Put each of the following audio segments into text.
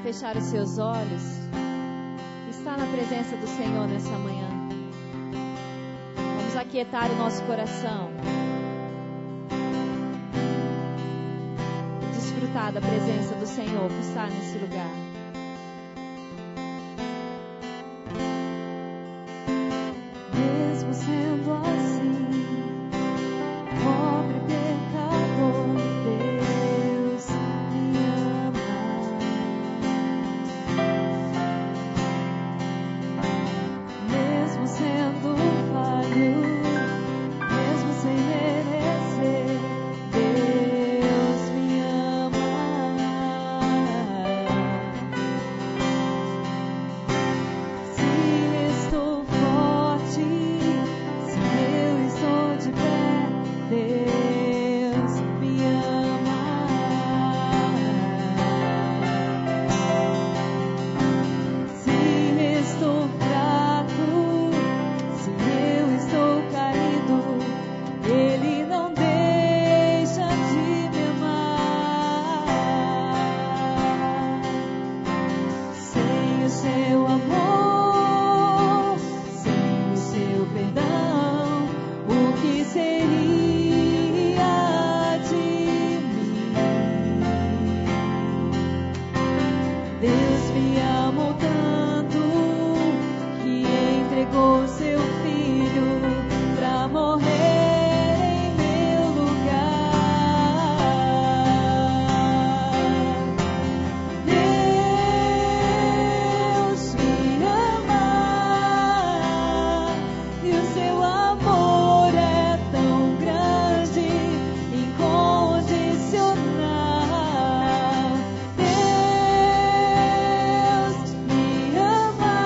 fechar os seus olhos, está na presença do Senhor nessa manhã. Vamos aquietar o nosso coração, desfrutar da presença do Senhor que está nesse lugar. Mesmo sendo assim, pobre pecador, Deus me ama. Mesmo sendo falho, mesmo sem merecer, Deus me ama. Se estou forte, se eu estou de pé, Deus me ama. Se estou fraco, se eu estou caído, Ele não deixa de me amar. Sem o seu amor, sem o seu perdão, o que seria de mim? Deus me amou tanto que entregou seu filho para morrer em meu lugar. Deus me ama e o seu amor é tão grande, incondicional. Deus me ama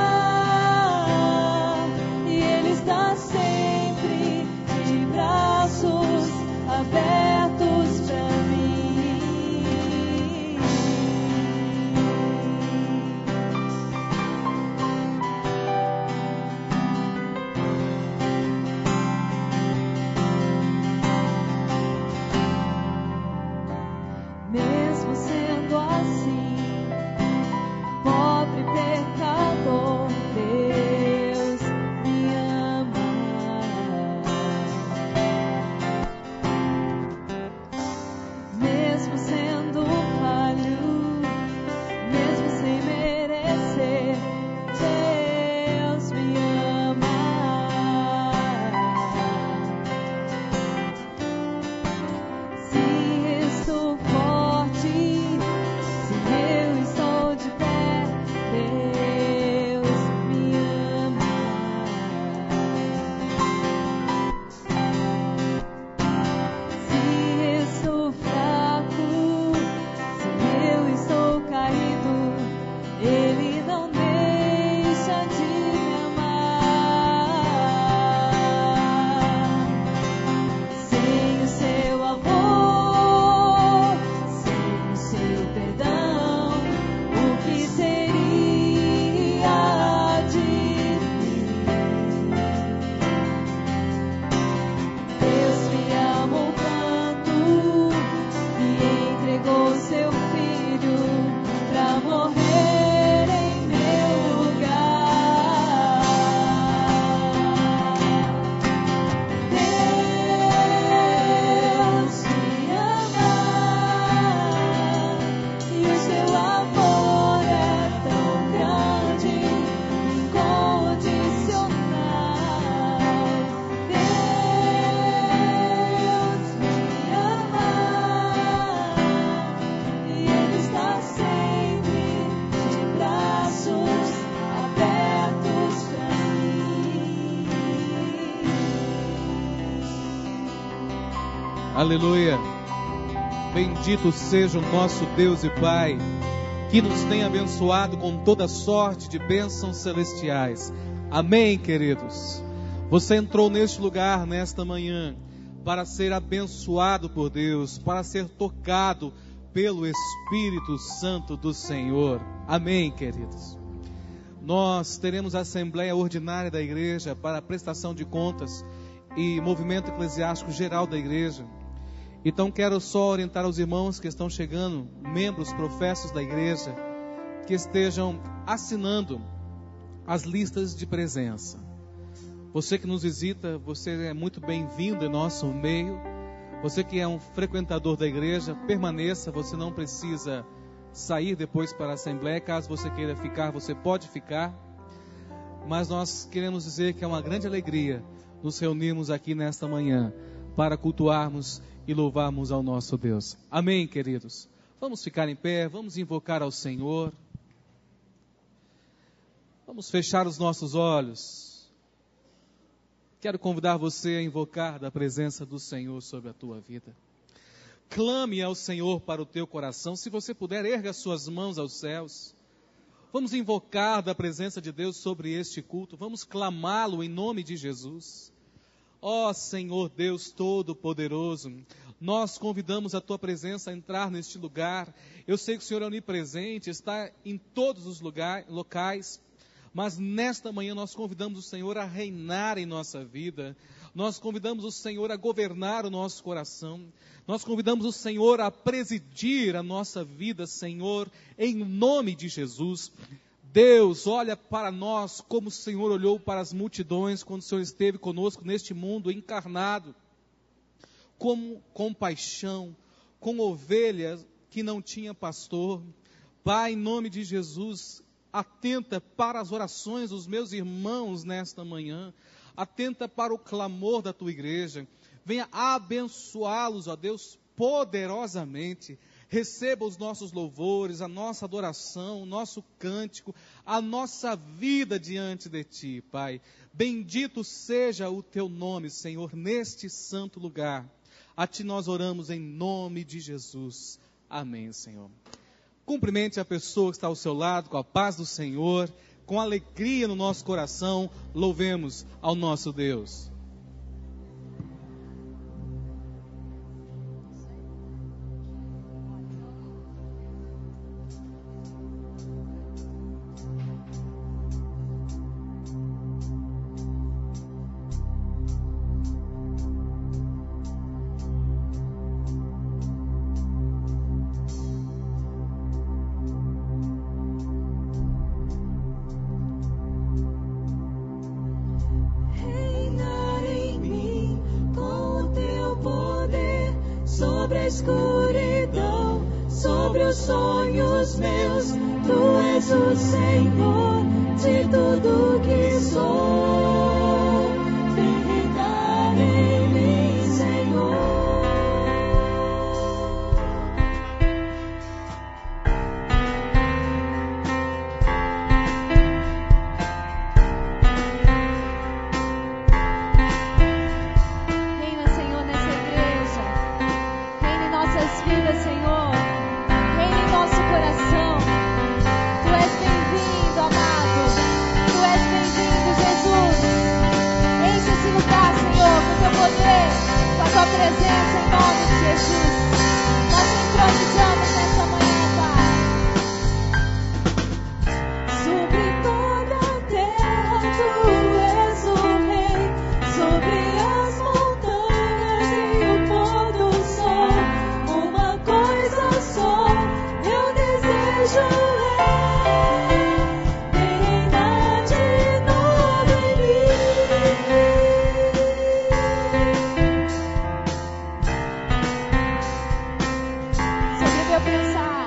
e Ele está sempre de braços abertos para mim. Mesmo sendo assim, pobre pecador, Deus me ama. Mesmo sendo falho, mesmo sem merecer, Deus me ama. Se estou forte, se eu estou de pé, Deus me ama. Se estou fraco, se eu estou caído, Ele não deixa de me amar. Sem o seu amor, sem o seu perdão, o que seria de mim? Deus me amou tanto que entregou seu filho para morrer em meu lugar. Deus me ama e o seu amor é tão grande, incondicional. Deus me ama e Ele está sempre de braços abertos para mim. Aleluia. Bendito seja o nosso Deus e Pai, que nos tem abençoado com toda sorte de bênçãos celestiais. Amém, queridos? Você entrou neste lugar, nesta manhã, para ser abençoado por Deus, para ser tocado pelo Espírito Santo do Senhor. Amém, queridos? Nós teremos a Assembleia Ordinária da Igreja para a prestação de contas e movimento eclesiástico geral da Igreja. Então quero só orientar os irmãos que estão chegando, membros professos da igreja, que estejam assinando as listas de presença. Você que nos visita, você é muito bem-vindo em nosso meio. Você que é um frequentador da igreja, permaneça, você não precisa sair depois para a Assembleia. Caso você queira ficar, você pode ficar. Mas nós queremos dizer que é uma grande alegria nos reunirmos aqui nesta manhã para cultuarmos e louvarmos ao nosso Deus. Amém, queridos? Vamos ficar em pé, vamos invocar ao Senhor. Vamos fechar os nossos olhos. Quero convidar você a invocar da presença do Senhor sobre a tua vida. Clame ao Senhor para o teu coração. Se você puder, erga as suas mãos aos céus. Vamos invocar da presença de Deus sobre este culto. Vamos clamá-lo em nome de Jesus. Ó Senhor Deus Todo-Poderoso, nós convidamos a tua presença a entrar neste lugar. Eu sei que o Senhor é onipresente, está em todos os locais. Mas nesta manhã nós convidamos o Senhor a reinar em nossa vida. Nós convidamos o Senhor a governar o nosso coração. Nós convidamos o Senhor a presidir a nossa vida, Senhor, em nome de Jesus. Deus, olha para nós como o Senhor olhou para as multidões quando o Senhor esteve conosco neste mundo encarnado. Com compaixão, com ovelhas que não tinha pastor. Pai, em nome de Jesus, atenta para as orações dos meus irmãos nesta manhã. Atenta para o clamor da tua igreja. Venha abençoá-los, ó Deus, poderosamente. Receba os nossos louvores, a nossa adoração, o nosso cântico, a nossa vida diante de ti, Pai. Bendito seja o teu nome, Senhor, neste santo lugar. A ti nós oramos em nome de Jesus. Amém, Senhor. Cumprimente a pessoa que está ao seu lado, com a paz do Senhor, com alegria no nosso coração, louvemos ao nosso Deus. Escuridão sobre os sonhos meus, tu és o Senhor de tudo que sou. Vem reinar em mim, Senhor. Reina, Senhor, nessa igreja. Reina em nossas vidas, Senhor. Reina em nosso coração. Tu és bem-vindo, amado. Tu és bem-vindo, Jesus. Enche esse lugar, Senhor, com o teu poder, com a tua presença, em nome de Jesus. Nós te entronizamos nessa manhã, Pai. Sobre toda a terra tu és o rei, sobre as montanhas e o pôr do sol. Uma coisa só eu desejo reinar de novo em mim. Sobre o meu pensar,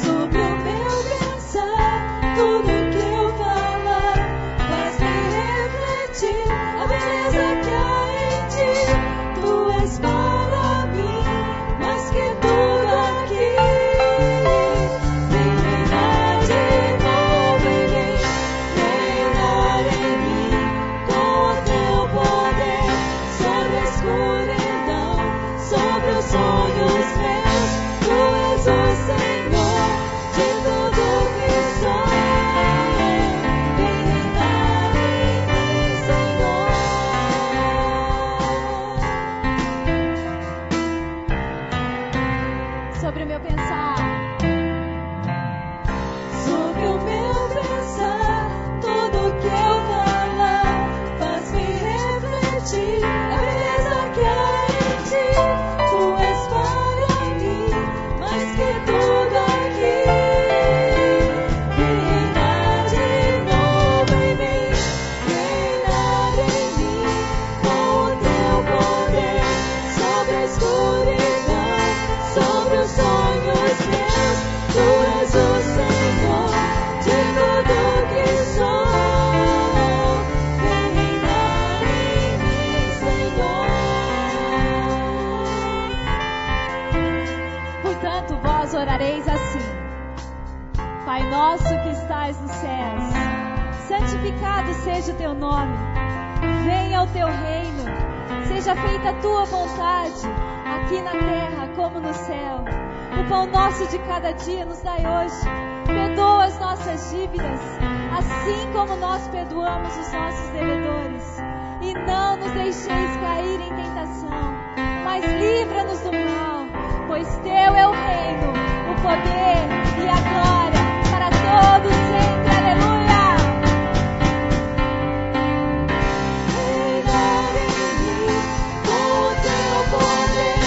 Sobre o meu pensar, tudo que eu falar faz-me refletir a beleza que há em ti. Tu és para mim mais que tudo aqui. Vem reinar de novo em mim, reinar em mim com o teu poder sobre a escuridão, sobre os sonhos meus. Tu és o Senhor de tudo que sou. Vem reinar em mim, Senhor. sobre o meu pensar. Sobre o meu pensar, tudo que eu falar faz-me refletir a beleza que há em ti. Tu és para mim mais que tudo aqui. orareis assim: Pai nosso que estais nos céus, santificado seja o teu nome. Venha o teu reino. Seja feita a tua vontade, aqui na terra como no céu. O pão nosso de cada dia nos dai hoje. Perdoa as nossas dívidas, assim como nós perdoamos os nossos devedores. E não nos deixeis cair em tentação, mas livra-nos do mal. Pois teu é o reino, o poder e a glória para todos sempre. Aleluia! Reinar em mim com o teu poder,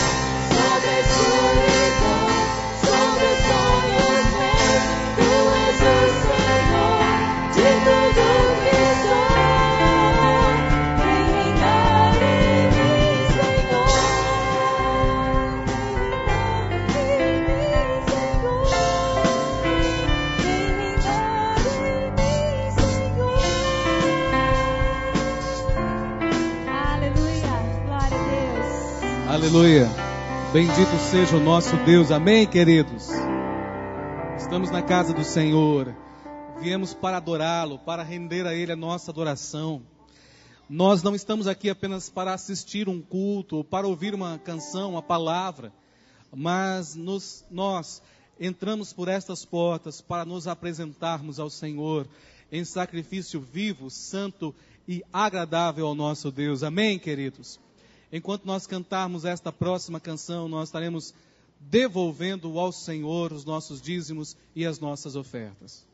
sobre a escuridão, sobre os sonhos meus. Tu és o Senhor de tudo que sou. Vem reinar em mim, Senhor. Vem reinar em mim, Senhor. Vem reinar em mim, Senhor. Aleluia! Glória a Deus! Aleluia. Bendito seja o nosso Deus. Amém, queridos? Estamos na casa do Senhor. Viemos para adorá-lo, para render a Ele a nossa adoração. Nós não estamos aqui apenas para assistir um culto, ou para ouvir uma canção, uma palavra, mas nós entramos por estas portas para nos apresentarmos ao Senhor em sacrifício vivo, santo e agradável ao nosso Deus. Amém, queridos? Enquanto nós cantarmos esta próxima canção, nós estaremos devolvendo ao Senhor os nossos dízimos e as nossas ofertas.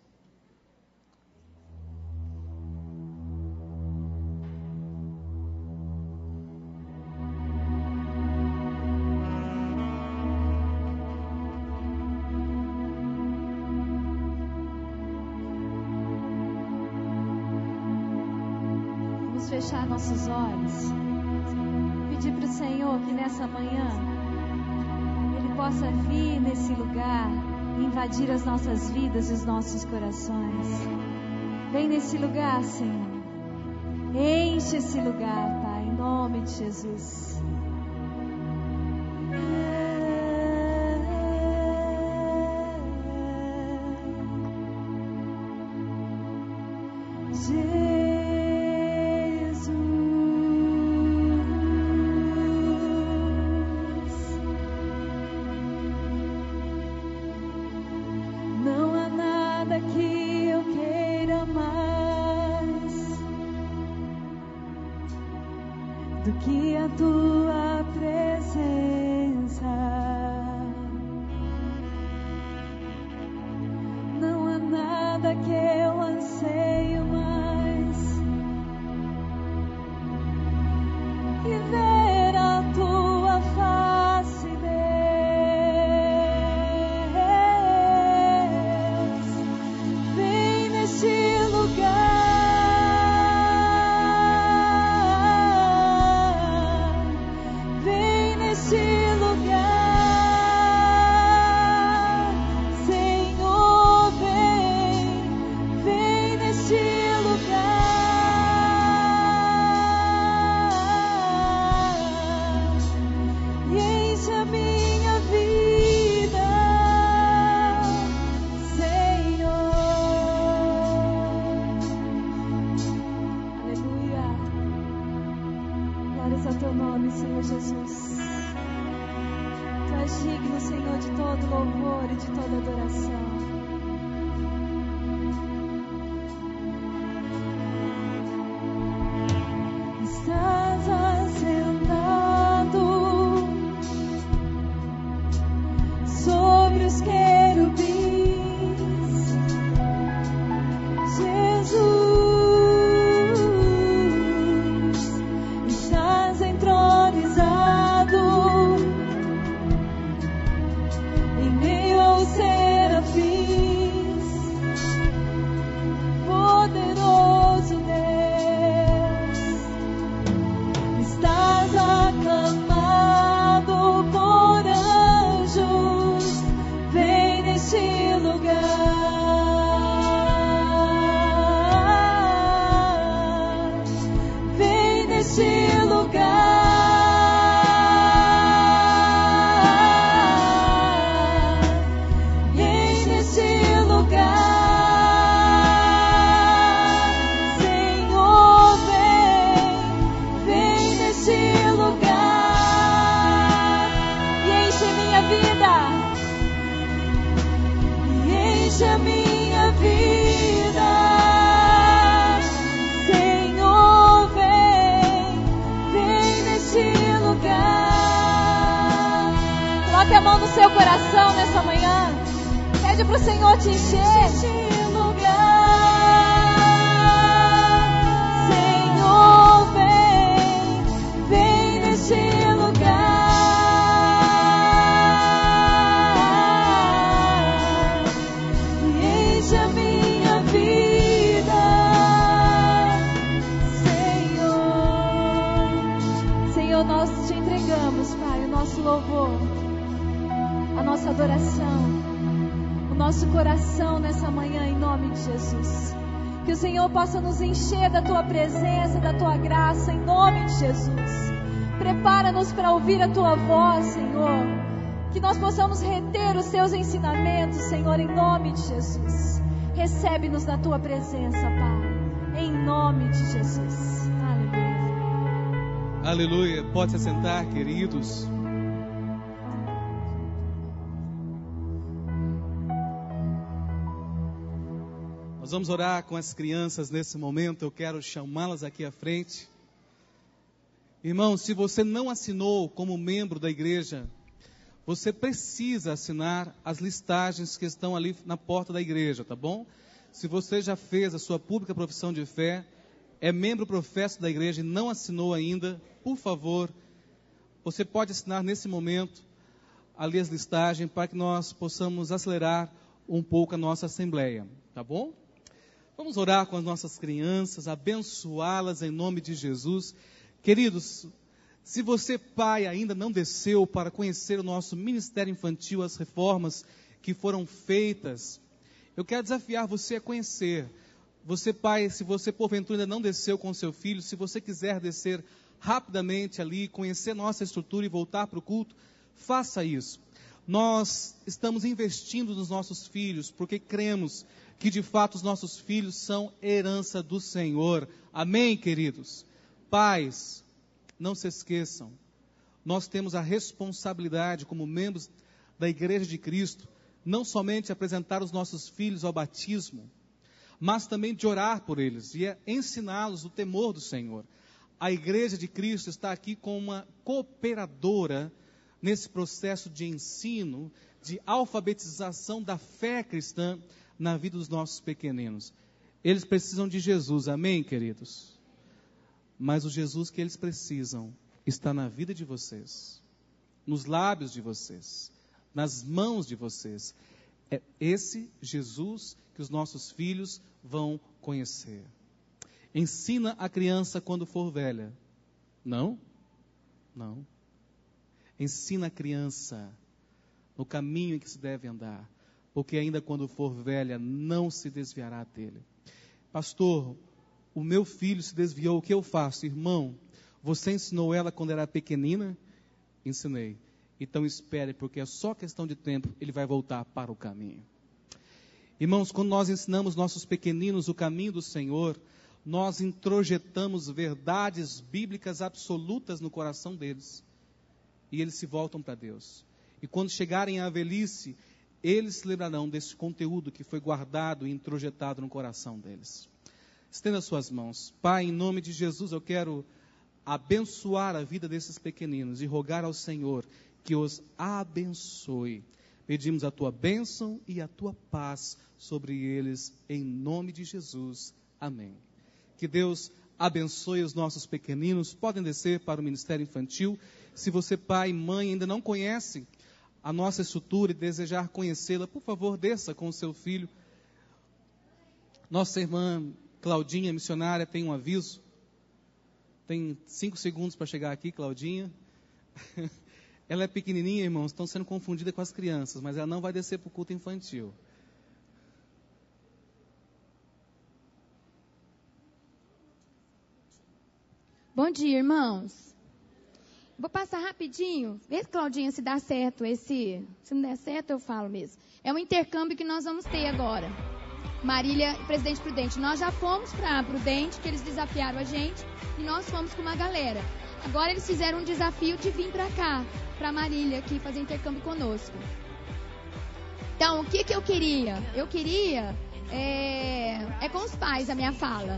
Vamos fechar nossos olhos. Pedir para o Senhor que nessa manhã Ele possa vir nesse lugar, invadir as nossas vidas e os nossos corações. Vem nesse lugar, Senhor. Enche esse lugar, Pai, em nome de Jesus. Não há nada que eu queira mais do que a tua presença. Não há nada que eu anseio mais que ver a tua face, Deus. Vem neste lugar, vem neste lugar, Senhor, vem neste lugar e enche a minha vida, Senhor. Aleluia. Glórias ao teu nome, Senhor Jesus. Tu és digno, Senhor, de todo louvor e de toda adoração. Estás assentado sobre os querubins, Jesus. Estás entronizado em meio aos serafins. enche a minha vida. Senhor, vem neste lugar. Coloque a mão no seu coração nessa manhã. Pede para o Senhor te encher. Neste lugar. Senhor, vem neste lugar. E enche a minha vida, Senhor. Senhor, nós te entregamos, Pai, o nosso louvor, a nossa adoração, o nosso coração nessa manhã, em nome de Jesus. Que o Senhor possa nos encher da Tua presença, da Tua graça, em nome de Jesus. Prepara-nos para ouvir a Tua voz, Senhor. Que nós possamos reter os Teus ensinamentos, Senhor, em nome de Jesus. Recebe-nos na Tua presença, Pai, em nome de Jesus. Aleluia. Aleluia. Pode se assentar, queridos. Nós vamos orar com as crianças nesse momento. Eu quero chamá-las aqui à frente. Irmão, se você não assinou como membro da igreja, você precisa assinar as listagens que estão ali na porta da igreja, tá bom? Se você já fez a sua pública profissão de fé, é membro professo da igreja e não assinou ainda, por favor, você pode assinar nesse momento ali as listagens para que nós possamos acelerar um pouco a nossa assembleia, tá bom? Vamos orar com as nossas crianças, abençoá-las em nome de Jesus. Queridos, se você, pai, ainda não desceu para conhecer o nosso ministério infantil, as reformas que foram feitas, eu quero desafiar você a conhecer. Você, pai, se você porventura ainda não desceu com seu filho, se você quiser descer rapidamente ali, conhecer nossa estrutura e voltar para o culto, faça isso. Nós estamos investindo nos nossos filhos, porque cremos que de fato os nossos filhos são herança do Senhor. Amém, queridos? Pais, não se esqueçam, nós temos a responsabilidade como membros da Igreja de Cristo, não somente apresentar os nossos filhos ao batismo, mas também de orar por eles e ensiná-los o temor do Senhor. A Igreja de Cristo está aqui como uma cooperadora nesse processo de ensino, de alfabetização da fé cristã na vida dos nossos pequeninos. Eles precisam de Jesus, amém, queridos? Mas o Jesus que eles precisam está na vida de vocês, nos lábios de vocês, nas mãos de vocês. É esse Jesus que os nossos filhos vão conhecer. Ensina a criança quando for velha. Não? Não. Ensina a criança no caminho em que se deve andar, porque ainda quando for velha, não se desviará dele. Pastor, o meu filho se desviou, o que eu faço? Irmão, você ensinou ela quando era pequenina? Ensinei. Então espere, porque é só questão de tempo, ele vai voltar para o caminho. Irmãos, quando nós ensinamos nossos pequeninos o caminho do Senhor, nós introjetamos verdades bíblicas absolutas no coração deles. E eles se voltam para Deus. E quando chegarem à velhice, eles se lembrarão desse conteúdo que foi guardado e introjetado no coração deles. Estenda suas mãos. Pai, em nome de Jesus, eu quero abençoar a vida desses pequeninos e rogar ao Senhor que os abençoe. Pedimos a tua bênção e a tua paz sobre eles, em nome de Jesus. Amém. Que Deus abençoe os nossos pequeninos. Podem descer para o Ministério Infantil. Se você, pai e mãe, ainda não conhece a nossa estrutura e desejar conhecê-la, por favor, desça com o seu filho. Nossa irmã Claudinha, missionária, tem um aviso. Tem 5 segundos para chegar aqui, Claudinha. Ela é pequenininha, irmãos, estão sendo confundida com as crianças, mas ela não vai descer para o culto infantil. Bom dia, irmãos. Vou passar rapidinho. Vê, Claudinha, se dá certo esse. Se não der certo, eu falo mesmo. É um intercâmbio que nós vamos ter agora. Marília e Presidente Prudente. Nós já fomos para Prudente, que eles desafiaram a gente, e nós fomos com uma galera. Agora eles fizeram um desafio de vir para cá, para Marília, aqui fazer intercâmbio conosco. Então, o que eu queria? Eu queria, com os pais a minha fala.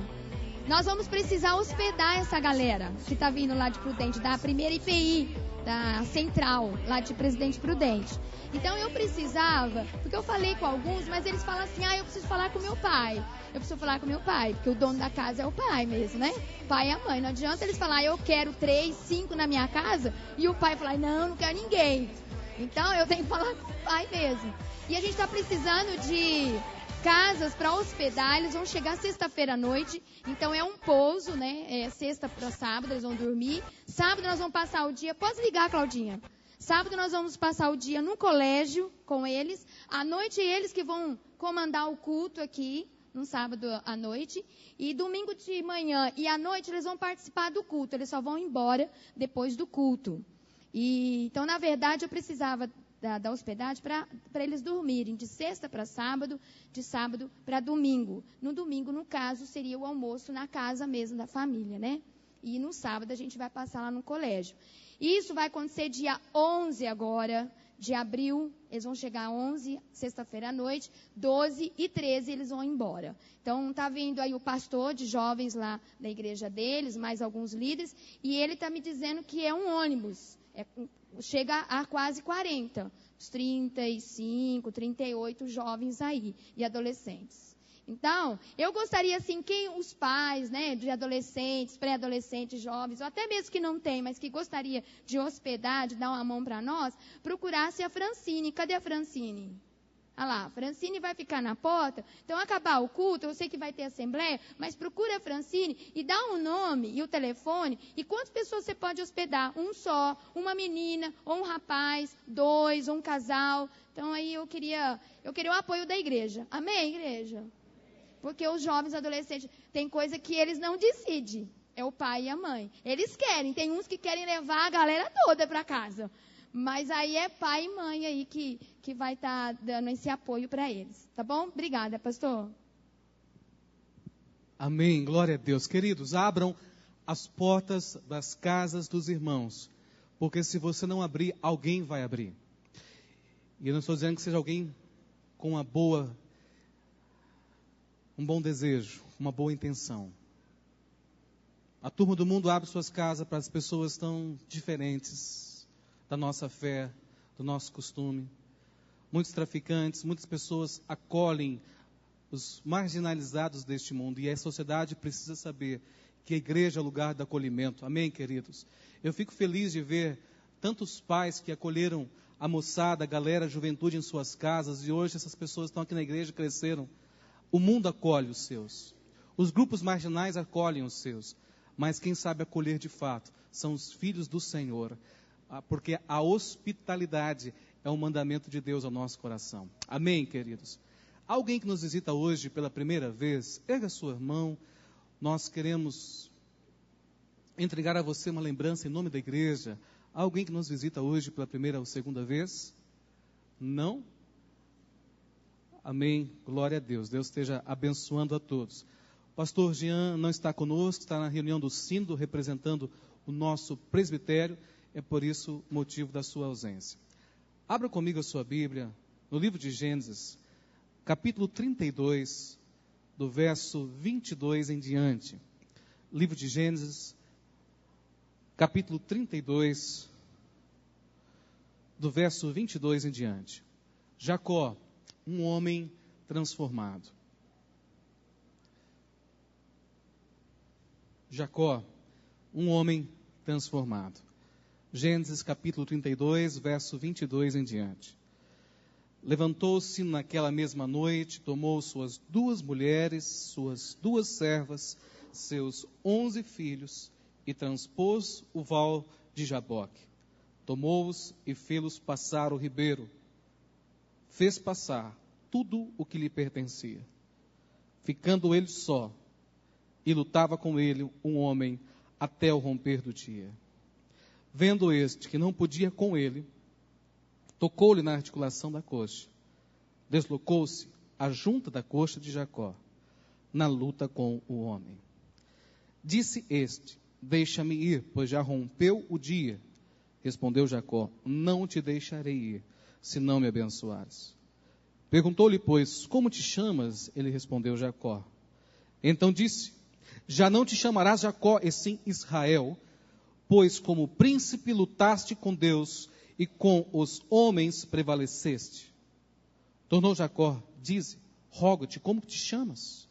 Nós vamos precisar hospedar essa galera que está vindo lá de Prudente, da primeira IPI, da central, lá de Presidente Prudente. Então eu precisava, porque eu falei com alguns, mas eles falam assim, eu preciso falar com meu pai. Eu preciso falar com meu pai, porque o dono da casa é o pai mesmo, né? Pai e a mãe. Não adianta eles falarem, eu quero 3, 5 na minha casa, e o pai falar, não quero ninguém. Então eu tenho que falar com o pai mesmo. E a gente está precisando de casas para hospedar, eles vão chegar sexta-feira à noite, então é um pouso, né? Sexta para sábado, eles vão dormir. Sábado nós vamos passar o dia, pode ligar, Claudinha. Sábado nós vamos passar o dia no colégio com eles. À noite eles que vão comandar o culto aqui, no sábado à noite. E domingo de manhã e à noite eles vão participar do culto, eles só vão embora depois do culto. Então, na verdade, eu precisava da hospedagem para eles dormirem de sexta para sábado, de sábado para domingo. No domingo, no caso, seria o almoço na casa mesmo da família, né? E no sábado a gente vai passar lá no colégio. Isso vai acontecer dia 11 agora, de abril. Eles vão chegar 11, sexta-feira à noite, 12 e 13 eles vão embora. Então, está vindo aí o pastor de jovens lá da igreja deles, mais alguns líderes, e ele está me dizendo que é um ônibus. Chega a quase 40, uns 35, 38 jovens aí, e adolescentes. Então, eu gostaria assim, que os pais, né, de adolescentes, pré-adolescentes, jovens, ou até mesmo que não tem, mas que gostaria de hospedar, de dar uma mão para nós, procurasse a Francine. Cadê a Francine? Olha lá, a Francine vai ficar na porta. Então, acabar o culto, eu sei que vai ter assembleia, mas procura a Francine e dá um nome e o telefone. E quantas pessoas você pode hospedar? Um só, uma menina, ou um rapaz, 2, ou um casal. Então, aí eu queria o apoio da igreja. Amém, igreja? Porque os jovens adolescentes, tem coisa que eles não decidem. É o pai e a mãe. Eles querem, tem uns que querem levar a galera toda para casa. Mas aí é pai e mãe aí que vai estar dando esse apoio para eles. Tá bom? Obrigada, pastor. Amém. Glória a Deus. Queridos, abram as portas das casas dos irmãos. Porque se você não abrir, alguém vai abrir. E eu não estou dizendo que seja alguém com um bom desejo, uma boa intenção. A turma do mundo abre suas casas para as pessoas tão diferentes da nossa fé, do nosso costume. Muitos traficantes, muitas pessoas acolhem os marginalizados deste mundo. E a sociedade precisa saber que a igreja é o lugar do acolhimento. Amém, queridos? Eu fico feliz de ver tantos pais que acolheram a moçada, a galera, a juventude em suas casas. E hoje essas pessoas estão aqui na igreja, cresceram. O mundo acolhe os seus. Os grupos marginais acolhem os seus. Mas quem sabe acolher de fato são os filhos do Senhor. Porque a hospitalidade é um mandamento de Deus ao nosso coração. Amém, queridos? Alguém que nos visita hoje pela primeira vez, erga sua mão. Nós queremos entregar a você uma lembrança em nome da igreja. Alguém que nos visita hoje pela primeira ou segunda vez? Não? Amém. Glória a Deus. Deus esteja abençoando a todos. O pastor Jean não está conosco, está na reunião do sínodo, representando o nosso presbitério. É por isso o motivo da sua ausência. Abra comigo a sua Bíblia, no livro de Gênesis, capítulo 32, do verso 22 em diante. Livro de Gênesis, capítulo 32, do verso 22 em diante. Jacó, um homem transformado. Jacó, um homem transformado. Gênesis capítulo 32, verso 22 em diante. Levantou-se naquela mesma noite, tomou suas 2 mulheres, suas 2 servas, seus 11 filhos, e transpôs o val de Jaboque. Tomou-os e fê-los passar o ribeiro. Fez passar tudo o que lhe pertencia. Ficando ele só, e lutava com ele um homem até o romper do dia. Vendo este que não podia com ele, tocou-lhe na articulação da coxa. Deslocou-se a junta da coxa de Jacó, na luta com o homem. Disse este, deixa-me ir, pois já rompeu o dia. Respondeu Jacó, não te deixarei ir, se não me abençoares. Perguntou-lhe, pois, como te chamas? Ele respondeu, Jacó. Então disse, já não te chamarás Jacó, e sim Israel, pois como príncipe lutaste com Deus e com os homens prevaleceste. Tornou Jacó, dize, rogo-te, como te chamas?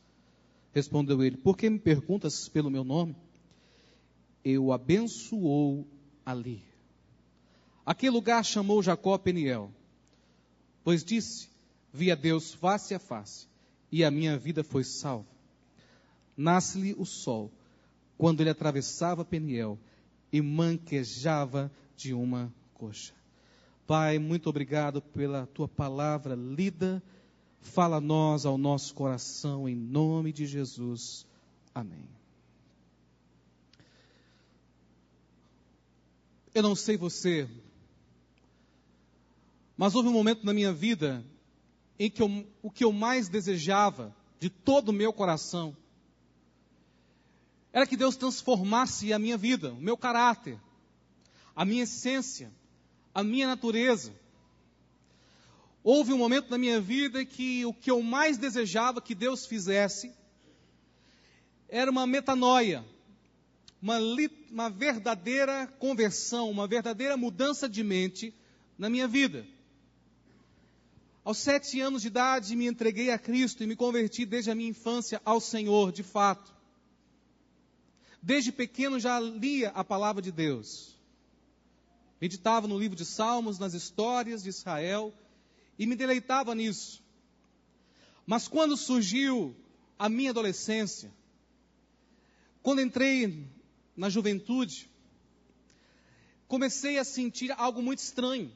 Respondeu ele, por que me perguntas pelo meu nome? Eu o abençoou ali. Aquele lugar chamou Jacó Peniel, pois disse, vi a Deus face a face, e a minha vida foi salva. Nasce-lhe o sol, quando ele atravessava Peniel, e manquejava de uma coxa. Pai, muito obrigado pela tua palavra lida. Fala a nós, ao nosso coração, em nome de Jesus. Amém. Eu não sei você, mas houve um momento na minha vida em que o que eu mais desejava, de todo o meu coração, era que Deus transformasse a minha vida, o meu caráter, a minha essência, a minha natureza. Houve um momento na minha vida que o que eu mais desejava que Deus fizesse era uma metanoia, uma verdadeira conversão, uma verdadeira mudança de mente na minha vida. Aos 7 anos de idade me entreguei a Cristo e me converti desde a minha infância ao Senhor, de fato. Desde pequeno já lia a palavra de Deus. Meditava no livro de Salmos, nas histórias de Israel, e me deleitava nisso. Mas quando surgiu a minha adolescência, quando entrei na juventude, comecei a sentir algo muito estranho.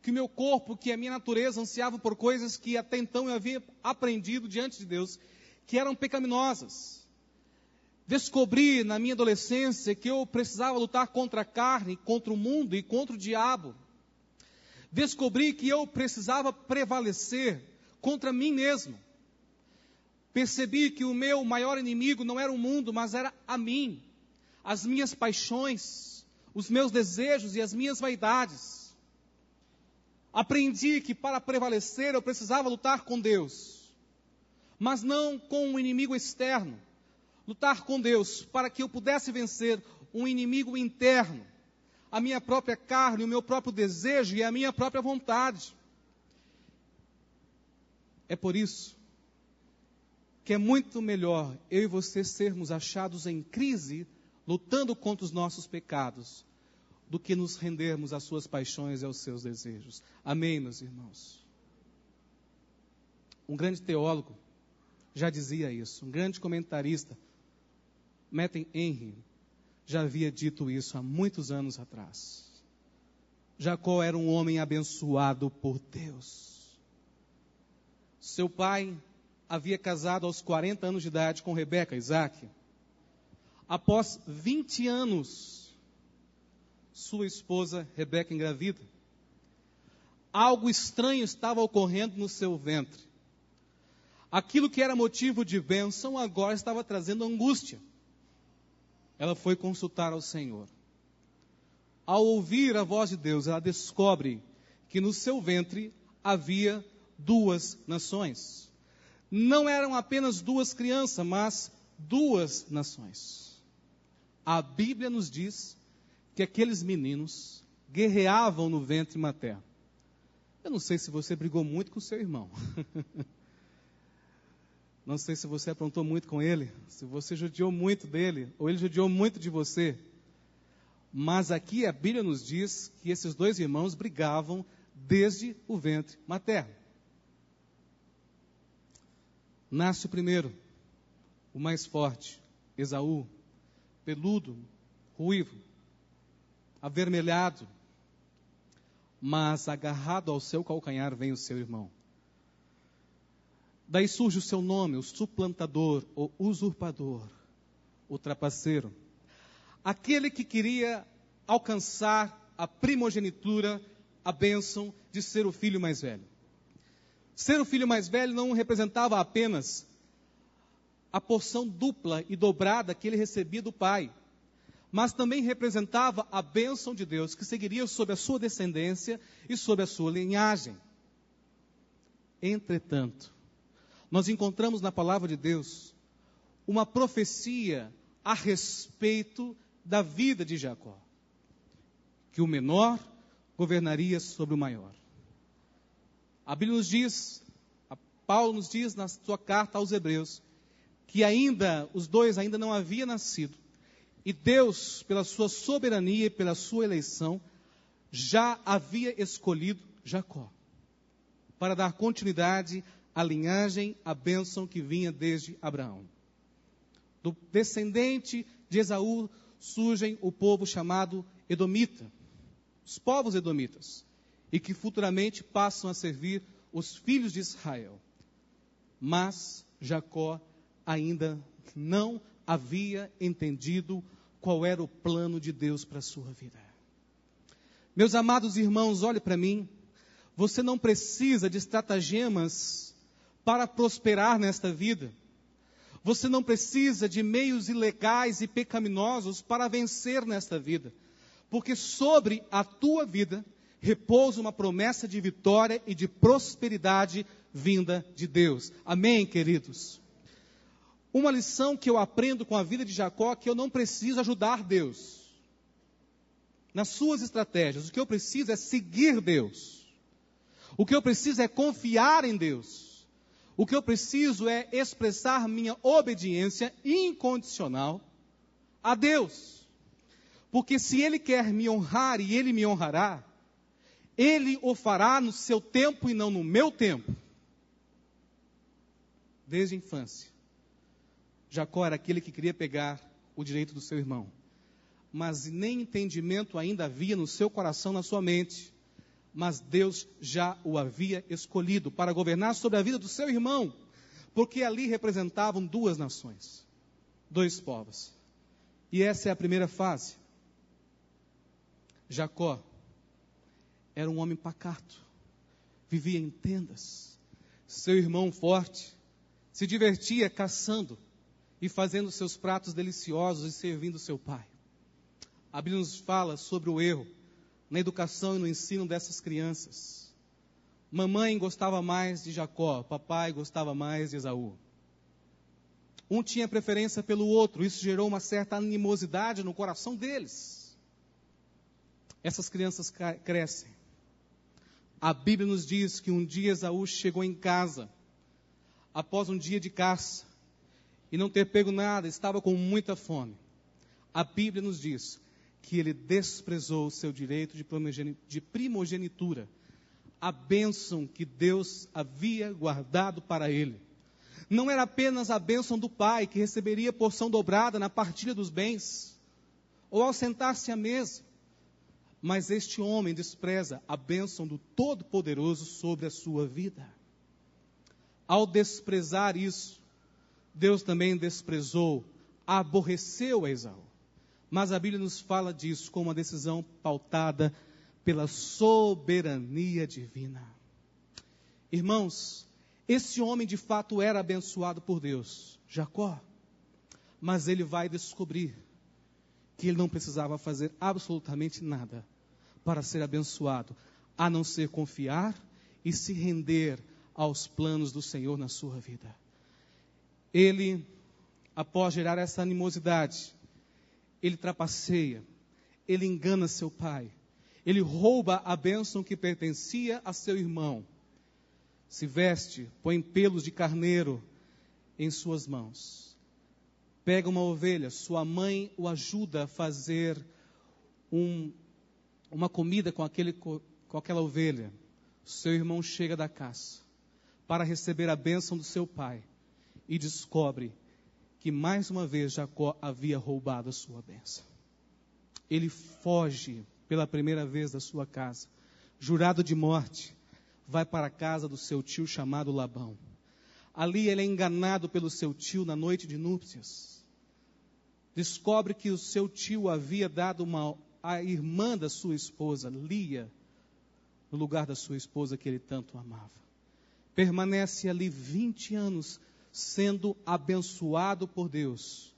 Que o meu corpo, que a minha natureza ansiava por coisas que até então eu havia aprendido diante de Deus, que eram pecaminosas. Descobri na minha adolescência que eu precisava lutar contra a carne, contra o mundo e contra o diabo. Descobri que eu precisava prevalecer contra mim mesmo. Percebi que o meu maior inimigo não era o mundo, mas era a mim, as minhas paixões, os meus desejos e as minhas vaidades. Aprendi que para prevalecer eu precisava lutar com Deus, mas não com um inimigo externo. Lutar com Deus para que eu pudesse vencer um inimigo interno, a minha própria carne, o meu próprio desejo e a minha própria vontade. É por isso que é muito melhor eu e você sermos achados em crise, lutando contra os nossos pecados, do que nos rendermos às suas paixões e aos seus desejos. Amém, meus irmãos? Um grande teólogo já dizia isso, um grande comentarista, Matthew Henry, já havia dito isso há muitos anos atrás. Jacó era um homem abençoado por Deus. Seu pai havia casado aos 40 anos de idade com Rebeca, Isaac. Após 20 anos, sua esposa Rebeca engravida. Algo estranho estava ocorrendo no seu ventre. Aquilo que era motivo de bênção agora estava trazendo angústia. Ela foi consultar ao Senhor. Ao ouvir a voz de Deus, ela descobre que no seu ventre havia 2 nações. Não eram apenas 2 crianças, mas 2 nações. A Bíblia nos diz que aqueles meninos guerreavam no ventre materno. Eu não sei se você brigou muito com o seu irmão. Não sei se você aprontou muito com ele, se você judiou muito dele, ou ele judiou muito de você. Mas aqui a Bíblia nos diz que esses 2 irmãos brigavam desde o ventre materno. Nasce o primeiro, o mais forte, Esaú, peludo, ruivo, avermelhado, mas agarrado ao seu calcanhar vem o seu irmão. Daí surge o seu nome, o suplantador, o usurpador, o trapaceiro. Aquele que queria alcançar a primogenitura, a bênção de ser o filho mais velho. Ser o filho mais velho não representava apenas a porção dupla e dobrada que ele recebia do pai, mas também representava a bênção de Deus que seguiria sobre a sua descendência e sobre a sua linhagem. Entretanto, nós encontramos na palavra de Deus uma profecia a respeito da vida de Jacó, que o menor governaria sobre o maior. A Bíblia nos diz, Paulo nos diz na sua carta aos Hebreus, que os dois ainda não haviam nascido, e Deus, pela sua soberania e pela sua eleição, já havia escolhido Jacó, para dar continuidade à linhagem, à bênção que vinha desde Abraão. Do descendente de Esaú surgem o povo chamado Edomita, os povos edomitas, e que futuramente passam a servir os filhos de Israel. Mas Jacó ainda não havia entendido qual era o plano de Deus para a sua vida. Meus amados irmãos, olhe para mim. Você não precisa de estratagemas para prosperar nesta vida. Você não precisa de meios ilegais e pecaminosos para vencer nesta vida. Porque sobre a tua vida repousa uma promessa de vitória e de prosperidade vinda de Deus. Amém, queridos? Uma lição que eu aprendo com a vida de Jacó é que eu não preciso ajudar Deus nas suas estratégias. O que eu preciso é seguir Deus. O que eu preciso é confiar em Deus. O que eu preciso é expressar minha obediência incondicional a Deus. Porque se Ele quer me honrar e Ele me honrará, Ele o fará no seu tempo e não no meu tempo. Desde a infância, Jacó era aquele que queria pegar o direito do seu irmão. Mas nem entendimento ainda havia no seu coração, na sua mente. Mas Deus já o havia escolhido para governar sobre a vida do seu irmão. Porque ali representavam duas nações, dois povos. E essa é a primeira fase. Jacó era um homem pacato, vivia em tendas. Seu irmão forte se divertia caçando e fazendo seus pratos deliciosos e servindo seu pai. A Bíblia nos fala sobre o erro na educação e no ensino dessas crianças. Mamãe gostava mais de Jacó, papai gostava mais de Esaú. Um tinha preferência pelo outro, isso gerou uma certa animosidade no coração deles. Essas crianças crescem. A Bíblia nos diz que um dia Esaú chegou em casa, após um dia de caça, e não ter pego nada, estava com muita fome. A Bíblia nos diz que ele desprezou o seu direito de primogenitura, a bênção que Deus havia guardado para ele. Não era apenas a bênção do pai, que receberia porção dobrada na partilha dos bens, ou ao sentar-se à mesa, mas este homem despreza a bênção do Todo-Poderoso sobre a sua vida. Ao desprezar isso, Deus também desprezou, aborreceu a Esaú. Mas a Bíblia nos fala disso como uma decisão pautada pela soberania divina. Irmãos, esse homem de fato era abençoado por Deus, Jacó. Mas ele vai descobrir que ele não precisava fazer absolutamente nada para ser abençoado, a não ser confiar e se render aos planos do Senhor na sua vida. Ele, após gerar essa animosidade, ele trapaceia, ele engana seu pai, ele rouba a bênção que pertencia a seu irmão, se veste, põe pelos de carneiro em suas mãos, pega uma ovelha, sua mãe o ajuda a fazer uma comida com aquela ovelha, seu irmão chega da caça para receber a bênção do seu pai e descobre que mais uma vez Jacó havia roubado a sua bênção. Ele foge pela primeira vez da sua casa, jurado de morte, vai para a casa do seu tio chamado Labão. Ali ele é enganado pelo seu tio na noite de núpcias. Descobre que o seu tio havia dado a irmã da sua esposa, Lia, no lugar da sua esposa que ele tanto amava. Permanece ali 20 anos, sendo abençoado por Deus.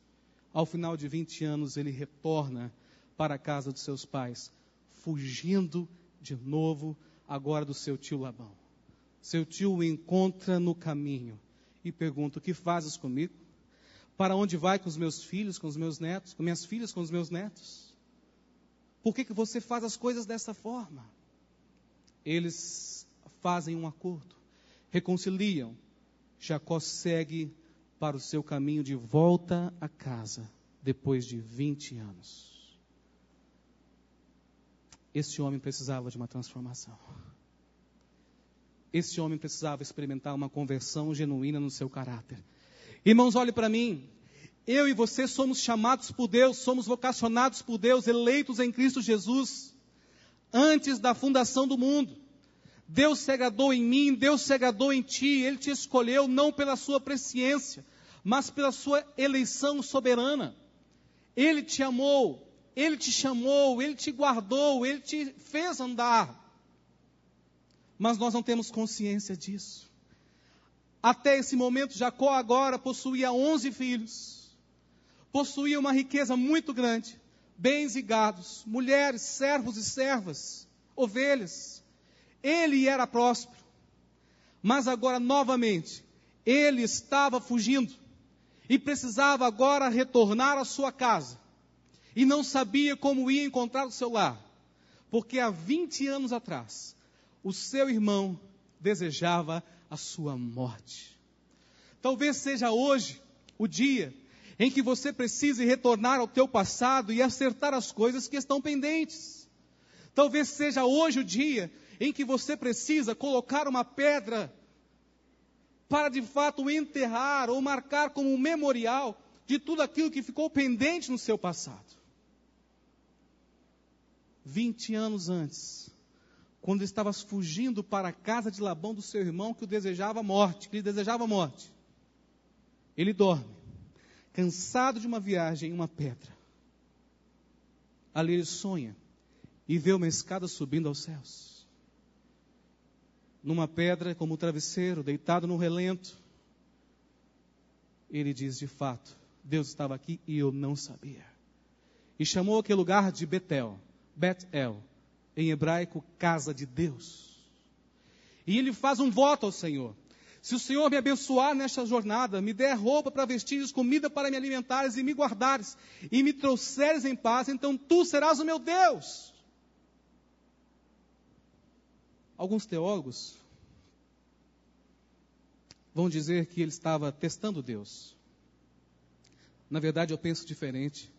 Ao final de 20 anos, ele retorna para a casa dos seus pais, fugindo de novo, agora do seu tio Labão. Seu tio o encontra no caminho e pergunta: o que fazes comigo? Para onde vai com os meus filhos, com os meus netos, com minhas filhas, com os meus netos? Por que você faz as coisas dessa forma? Eles fazem um acordo, reconciliam. Jacó segue para o seu caminho de volta a casa, depois de 20 anos. Esse homem precisava de uma transformação. Esse homem precisava experimentar uma conversão genuína no seu caráter. Irmãos, olhe para mim. Eu e você somos chamados por Deus, somos vocacionados por Deus, eleitos em Cristo Jesus, antes da fundação do mundo. Deus se agradou em mim, Deus se agradou em ti. Ele te escolheu não pela sua presciência, mas pela sua eleição soberana. Ele te amou, Ele te chamou, Ele te guardou, Ele te fez andar. Mas nós não temos consciência disso. Até esse momento, Jacó agora possuía 11 filhos. Possuía uma riqueza muito grande. Bens e gados, mulheres, servos e servas, ovelhas. Ele era próspero. Mas agora, novamente, ele estava fugindo. E precisava agora retornar à sua casa. E não sabia como ia encontrar o seu lar. Porque há 20 anos atrás, o seu irmão desejava a sua morte. Talvez seja hoje o dia em que você precise retornar ao teu passado e acertar as coisas que estão pendentes. Talvez seja hoje o dia em que você precisa colocar uma pedra para de fato enterrar ou marcar como um memorial de tudo aquilo que ficou pendente no seu passado. 20 anos antes, quando estavas fugindo para a casa de Labão do seu irmão, que lhe desejava morte, ele dorme, cansado de uma viagem em uma pedra. Ali ele sonha e vê uma escada subindo aos céus. Numa pedra como travesseiro, deitado num relento, ele diz: de fato, Deus estava aqui e eu não sabia. E chamou aquele lugar de Betel, em hebraico, casa de Deus. E ele faz um voto ao Senhor: se o Senhor me abençoar nesta jornada, me der roupa para vestir, comida para me alimentares e me guardares, e me trouxeres em paz, então tu serás o meu Deus. Alguns teólogos vão dizer que ele estava testando Deus. Na verdade, eu penso diferente.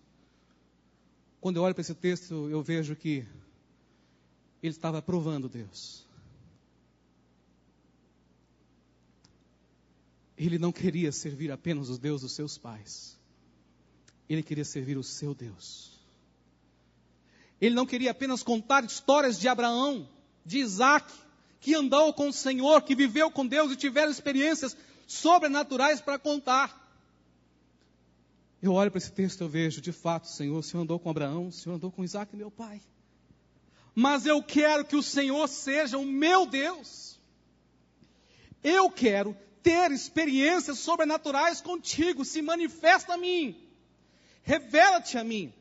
Quando eu olho para esse texto, eu vejo que ele estava provando Deus. Ele não queria servir apenas os deuses dos seus pais. Ele queria servir o seu Deus. Ele não queria apenas contar histórias de Abraão, de Isaac, que andou com o Senhor, que viveu com Deus e tiveram experiências sobrenaturais para contar. Eu olho para esse texto e eu vejo, de fato, Senhor, o Senhor andou com Abraão, o Senhor andou com Isaac, meu pai. Mas eu quero que o Senhor seja o meu Deus. Eu quero ter experiências sobrenaturais contigo. Se manifesta a mim. Revela-te a mim.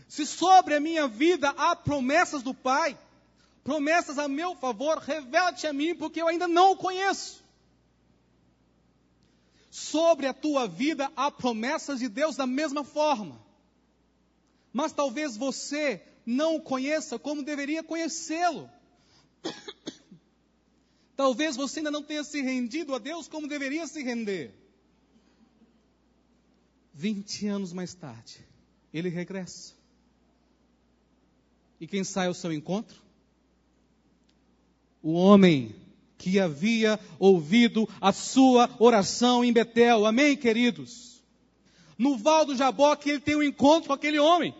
Se sobre a minha vida há promessas do Pai, promessas a meu favor, revela-te a mim, porque eu ainda não o conheço. Sobre a tua vida há promessas de Deus da mesma forma. Mas talvez você não o conheça como deveria conhecê-lo. Talvez você ainda não tenha se rendido a Deus como deveria se render. 20 anos mais tarde, ele regressa. E quem sai ao seu encontro? O homem que havia ouvido a sua oração em Betel. Amém, queridos? No Val do Jaboque, ele tem um encontro com aquele homem.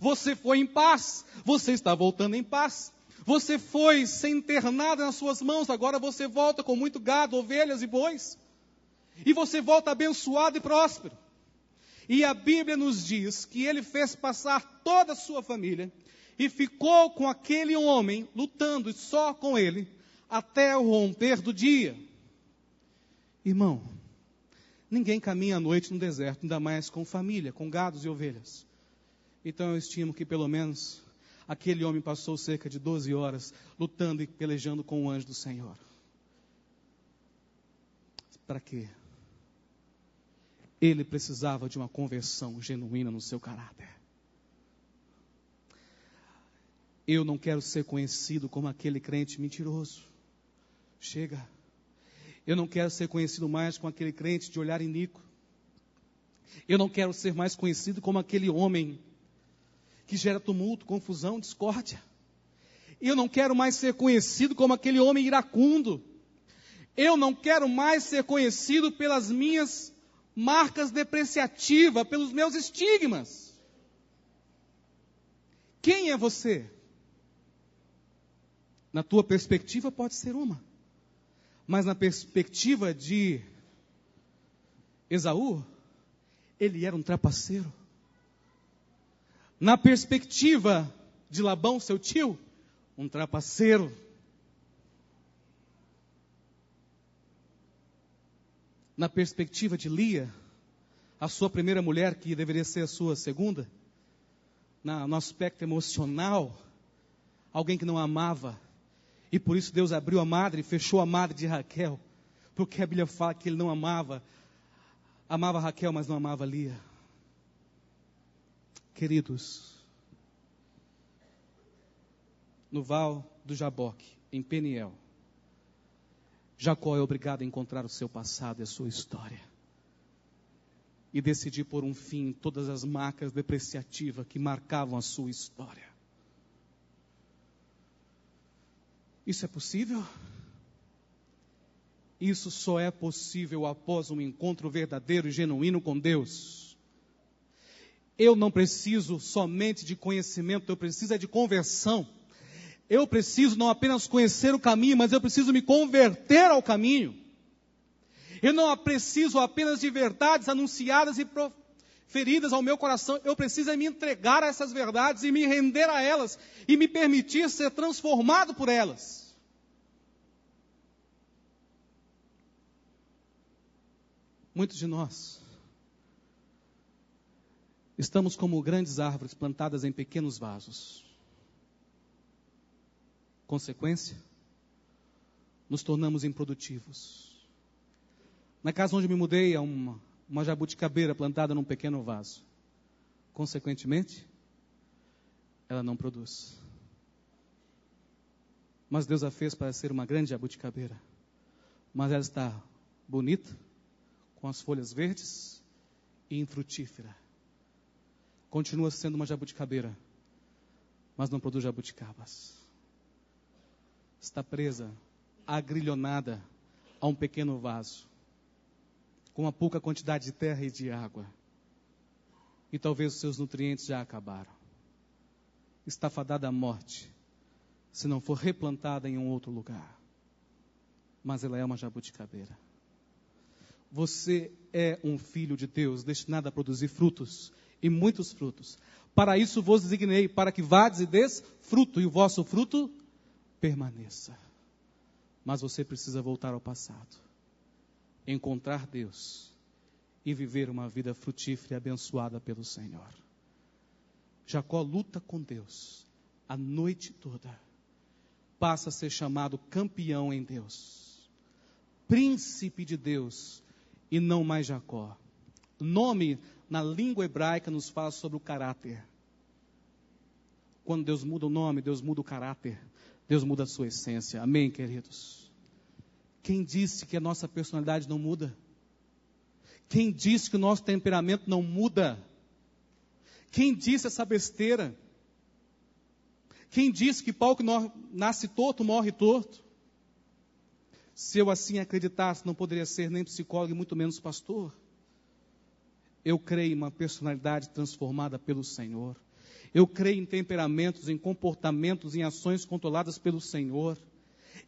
Você foi em paz, você está voltando em paz. Você foi sem ter nada nas suas mãos, agora você volta com muito gado, ovelhas e bois. E você volta abençoado e próspero. E a Bíblia nos diz que ele fez passar toda a sua família e ficou com aquele homem, lutando só com ele, até o romper do dia. Irmão, ninguém caminha à noite no deserto, ainda mais com família, com gados e ovelhas. Então eu estimo que pelo menos aquele homem passou cerca de 12 horas lutando e pelejando com o anjo do Senhor. Para quê? Ele precisava de uma conversão genuína no seu caráter. Eu não quero ser conhecido como aquele crente mentiroso. Chega. Eu não quero ser conhecido mais como aquele crente de olhar iníquo. Eu não quero ser mais conhecido como aquele homem que gera tumulto, confusão, discórdia. Eu não quero mais ser conhecido como aquele homem iracundo. Eu não quero mais ser conhecido pelas minhas marcas depreciativas, pelos meus estigmas. Quem é você? Na tua perspectiva pode ser uma. Mas na perspectiva de Esaú, ele era um trapaceiro. Na perspectiva de Labão, seu tio, um trapaceiro. Na perspectiva de Lia, a sua primeira mulher, que deveria ser a sua segunda, no aspecto emocional, alguém que não amava. E por isso Deus abriu a madre e fechou a madre de Raquel. Porque a Bíblia fala que ele não amava Raquel, mas não amava Lia. Queridos, no Val do Jaboque, em Peniel, Jacó é obrigado a encontrar o seu passado e a sua história. E decidir pôr um fim em todas as marcas depreciativas que marcavam a sua história. Isso é possível? Isso só é possível após um encontro verdadeiro e genuíno com Deus. Eu não preciso somente de conhecimento, eu preciso de conversão. Eu preciso não apenas conhecer o caminho, mas eu preciso me converter ao caminho. Eu não preciso apenas de verdades anunciadas e proferidas ao meu coração. Eu preciso me entregar a essas verdades e me render a elas e me permitir ser transformado por elas. Muitos de nós estamos como grandes árvores plantadas em pequenos vasos. Consequência, nos tornamos improdutivos. Na casa onde me mudei, há uma jabuticabeira plantada num pequeno vaso. Consequentemente, ela não produz. Mas Deus a fez para ser uma grande jabuticabeira. Mas ela está bonita, com as folhas verdes e infrutífera. Continua sendo uma jabuticabeira, mas não produz jabuticabas. Está presa, agrilhonada a um pequeno vaso, com uma pouca quantidade de terra e de água. E talvez os seus nutrientes já acabaram. Está fadada à morte, se não for replantada em um outro lugar. Mas ela é uma jabuticabeira. Você é um filho de Deus, destinado a produzir frutos, e muitos frutos. Para isso vos designei, para que vades e des fruto, e o vosso fruto permaneça. Mas você precisa voltar ao passado, encontrar Deus e viver uma vida frutífera e abençoada pelo Senhor. Jacó luta com Deus a noite toda, passa a ser chamado campeão em Deus, príncipe de Deus e não mais Jacó. O nome na língua hebraica nos fala sobre o caráter. Quando Deus muda o nome, Deus muda o caráter. Deus muda a sua essência. Amém, queridos? Quem disse que a nossa personalidade não muda? Quem disse que o nosso temperamento não muda? Quem disse essa besteira? Quem disse que pau que nasce torto, morre torto? Se eu assim acreditasse, não poderia ser nem psicólogo e muito menos pastor. Eu creio em uma personalidade transformada pelo Senhor. Eu creio em temperamentos, em comportamentos, em ações controladas pelo Senhor.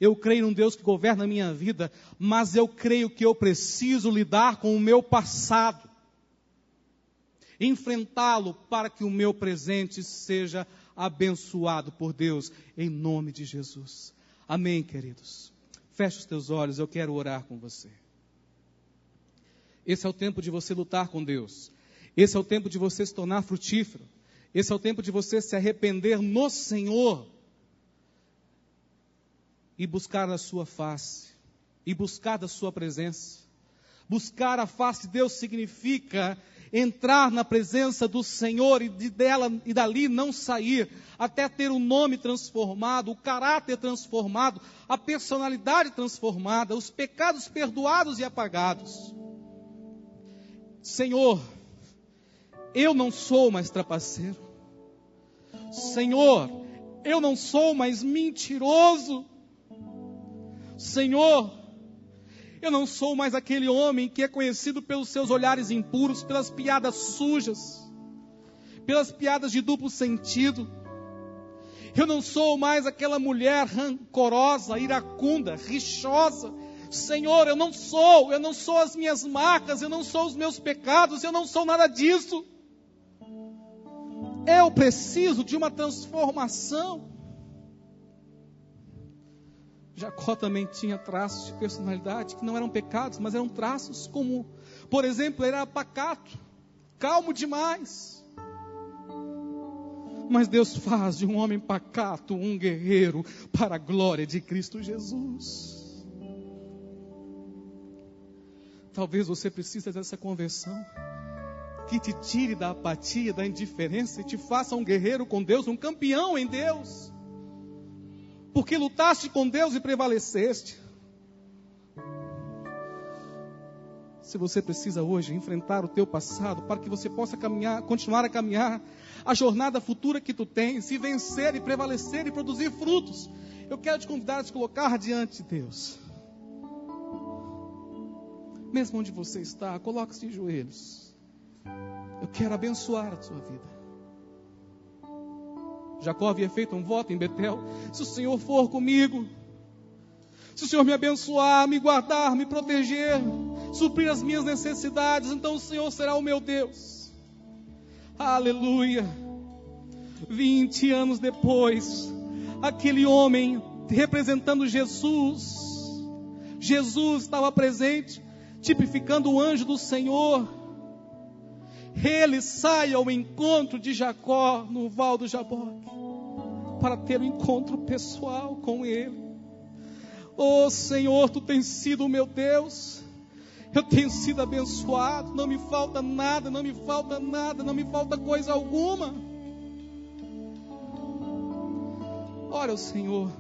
Eu creio num Deus que governa a minha vida, mas eu creio que eu preciso lidar com o meu passado. Enfrentá-lo para que o meu presente seja abençoado por Deus, em nome de Jesus. Amém, queridos? Feche os teus olhos, eu quero orar com você. Esse é o tempo de você lutar com Deus. Esse é o tempo de você se tornar frutífero. Esse é o tempo de você se arrepender no Senhor e buscar a sua face, e buscar da sua presença. Buscar a face de Deus significa entrar na presença do Senhor e dali não sair, até ter o nome transformado, o caráter transformado, a personalidade transformada, os pecados perdoados e apagados. Senhor, eu não sou mais trapaceiro. Senhor, eu não sou mais mentiroso. Senhor, eu não sou mais aquele homem que é conhecido pelos seus olhares impuros, pelas piadas sujas, pelas piadas de duplo sentido. Eu não sou mais aquela mulher rancorosa, iracunda, rixosa. Senhor, eu não sou as minhas marcas, eu não sou os meus pecados, eu não sou nada disso. Eu preciso de uma transformação. Jacó também tinha traços de personalidade que não eram pecados, mas eram traços como, por exemplo, ele era pacato, calmo demais. Mas Deus faz de um homem pacato um guerreiro para a glória de Cristo Jesus. Talvez você precise dessa conversão, que te tire da apatia, da indiferença e te faça um guerreiro com Deus, um campeão em Deus. Porque lutaste com Deus e prevaleceste. Se você precisa hoje enfrentar o teu passado, para que você possa continuar a caminhar a jornada futura que tu tens, e vencer e prevalecer e produzir frutos, eu quero te convidar a te colocar diante de Deus. Mesmo onde você está, coloque-se de joelhos. Eu quero abençoar a sua vida. Jacó havia feito um voto em Betel: se o Senhor for comigo, se o Senhor me abençoar, me guardar, me proteger, suprir as minhas necessidades, então o Senhor será o meu Deus. Aleluia. 20 anos depois, aquele homem representando Jesus estava presente, tipificando o anjo do Senhor. Ele sai ao encontro de Jacó no Val do Jaboque para ter um encontro pessoal com ele. Oh Senhor, tu tens sido o meu Deus. Eu tenho sido abençoado, não me falta nada, não me falta nada, não me falta coisa alguma. Ora ao Senhor.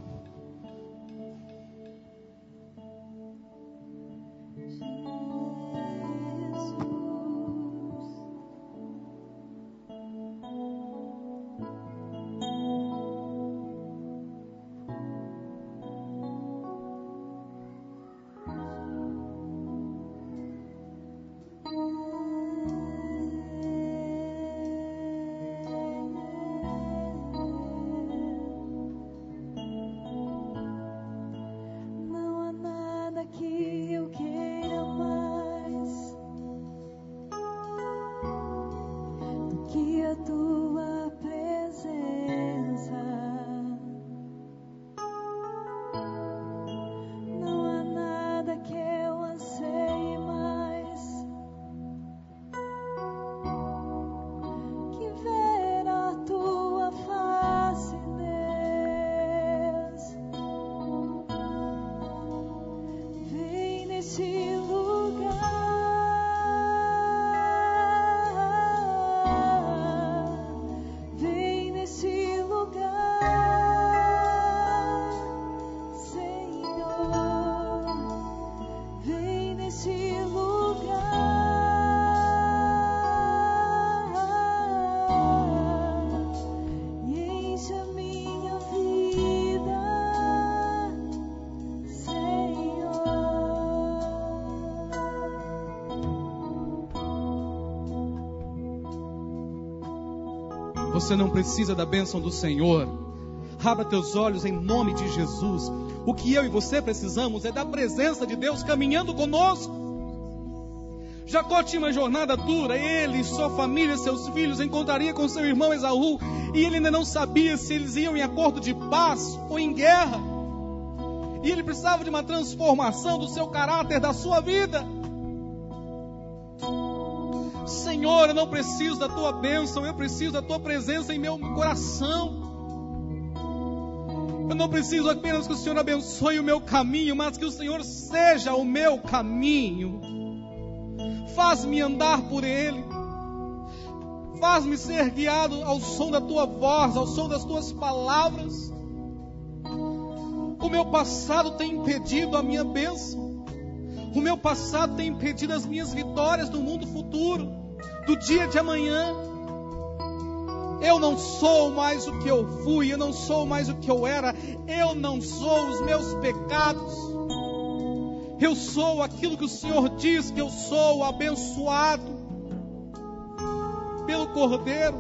Você não precisa da bênção do Senhor. Abra teus olhos em nome de Jesus. O que eu e você precisamos é da presença de Deus caminhando conosco. Jacó tinha uma jornada dura. Ele, sua família, seus filhos encontraria com seu irmão Esaú, e ele ainda não sabia se eles iam em acordo de paz ou em guerra. E ele precisava de uma transformação do seu caráter, da sua vida. Senhor, eu não preciso da tua bênção, eu preciso da tua presença em meu coração. Eu não preciso apenas que o Senhor abençoe o meu caminho, mas que o Senhor seja o meu caminho. Faz-me andar por ele. Faz-me ser guiado ao som da tua voz, ao som das tuas palavras. O meu passado tem impedido a minha bênção. O meu passado tem impedido as minhas vitórias no mundo futuro, do dia de amanhã. Eu não sou mais o que eu fui, eu não sou mais o que eu era, eu não sou os meus pecados. Eu sou aquilo que o Senhor diz que eu sou, abençoado pelo Cordeiro.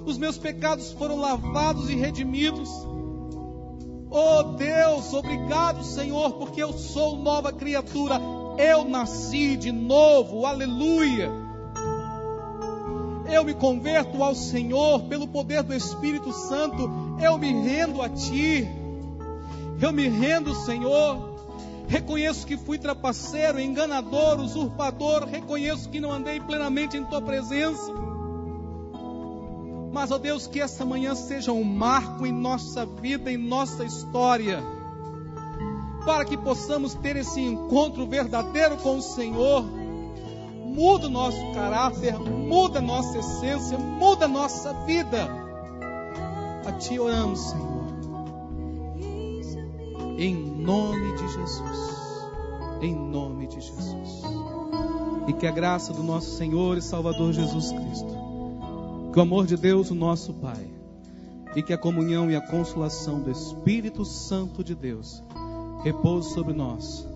Os meus pecados foram lavados e redimidos. Oh Deus, obrigado, Senhor, porque eu sou nova criatura. Eu nasci de novo, aleluia. Eu me converto ao Senhor pelo poder do Espírito Santo. Eu me rendo a Ti. Eu me rendo, Senhor. Reconheço que fui trapaceiro, enganador, usurpador. Reconheço que não andei plenamente em Tua presença. Mas, ó Deus, que essa manhã seja um marco em nossa vida, em nossa história, para que possamos ter esse encontro verdadeiro com o Senhor. Muda o nosso caráter, muda a nossa essência, muda a nossa vida. A Ti oramos, Senhor, em nome de Jesus, em nome de Jesus. E que a graça do nosso Senhor e Salvador Jesus Cristo, que o amor de Deus, o nosso Pai, e que a comunhão e a consolação do Espírito Santo de Deus repouse sobre nós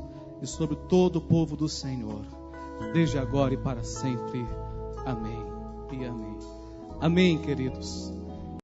e sobre todo o povo do Senhor, desde agora e para sempre. Amém e amém. Amém, queridos.